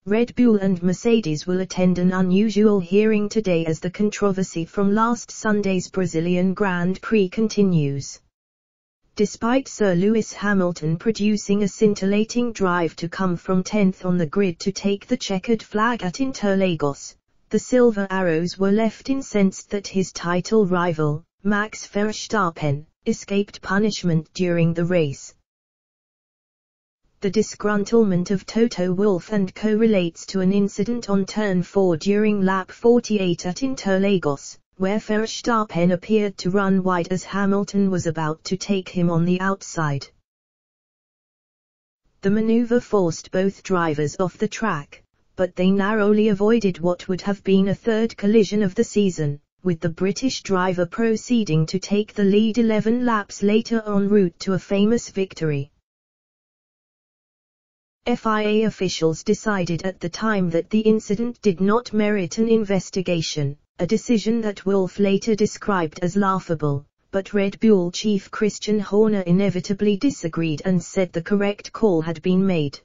Red Bull and Mercedes will attend an unusual hearing today as the controversy from last Sunday's Brazilian Grand Prix continues. Despite Sir Lewis Hamilton producing a scintillating drive to come from 10th on the grid to take the checkered flag at Interlagos, the Silver Arrows were left incensed that his title rival, Max Verstappen, escaped punishment during the race. The disgruntlement of Toto Wolff and co relates to an incident on turn 4 during lap 48 at Interlagos, where Verstappen appeared to run wide as Hamilton was about to take him on the outside. The maneuver forced both drivers off the track, but they narrowly avoided what would have been a third collision of the season, with the British driver proceeding to take the lead 11 laps later en route to a famous victory. FIA officials decided at the time that the incident did not merit an investigation, a decision that Wolff later described as laughable, but Red Bull chief Christian Horner inevitably disagreed and said the correct call had been made.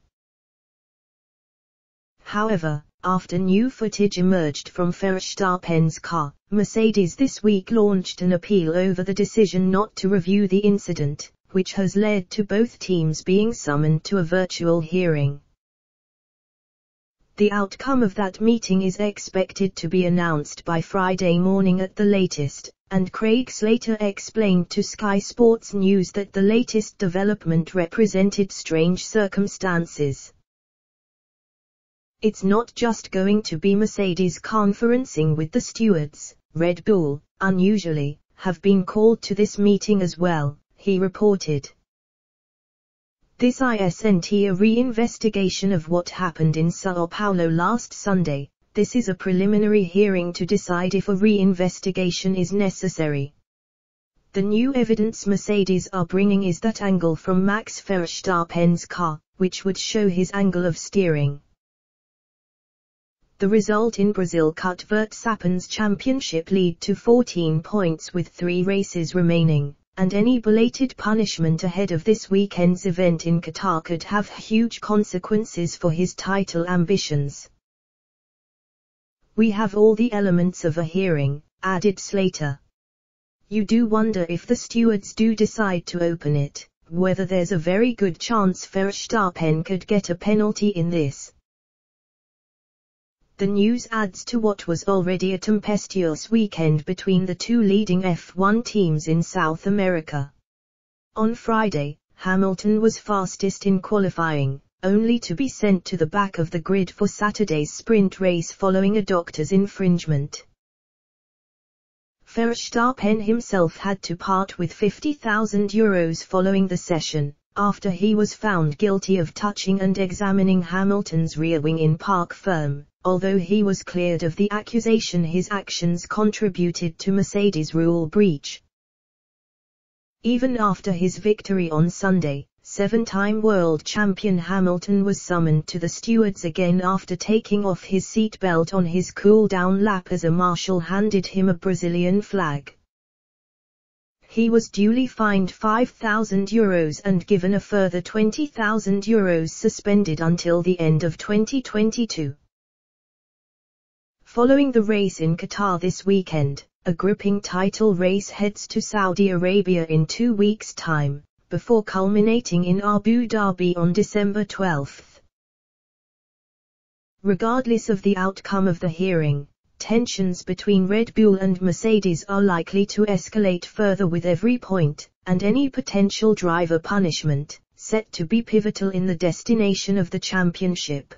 However, after new footage emerged from Verstappen's car, Mercedes this week launched an appeal over the decision not to review the incident, which has led to both teams being summoned to a virtual hearing. The outcome of that meeting is expected to be announced by Friday morning at the latest, and Craig Slater explained to Sky Sports News that the latest development represented strange circumstances. It's not just going to be Mercedes conferencing with the stewards. Red Bull, unusually, have been called to this meeting as well, he reported. This isn't a re-investigation of what happened in São Paulo last Sunday. This is a preliminary hearing to decide if a re-investigation is necessary. The new evidence Mercedes are bringing is that angle from Max Verstappen's car, which would show his angle of steering. The result in Brazil cut Verstappen's championship lead to 14 points with 3 races remaining, and any belated punishment ahead of this weekend's event in Qatar could have huge consequences for his title ambitions. We have all the elements of a hearing, added Slater. You do wonder if the stewards do decide to open it, whether there's a very good chance Verstappen could get a penalty in this. The news adds to what was already a tempestuous weekend between the two leading F1 teams in South America. On Friday, Hamilton was fastest in qualifying, only to be sent to the back of the grid for Saturday's sprint race following a doctor's infringement. Verstappen himself had to part with €50,000 following the session, after he was found guilty of touching and examining Hamilton's rear wing in park firm. Although he was cleared of the accusation, his actions contributed to Mercedes' rule breach. Even after his victory on Sunday, 7-time world champion Hamilton was summoned to the stewards again after taking off his seatbelt on his cool-down lap as a marshal handed him a Brazilian flag. He was duly fined €5,000 and given a further €20,000 suspended until the end of 2022. Following the race in Qatar this weekend, a gripping title race heads to Saudi Arabia in 2 weeks' time, before culminating in Abu Dhabi on December 12. Regardless of the outcome of the hearing, tensions between Red Bull and Mercedes are likely to escalate further with every point, and any potential driver punishment, set to be pivotal in the destination of the championship.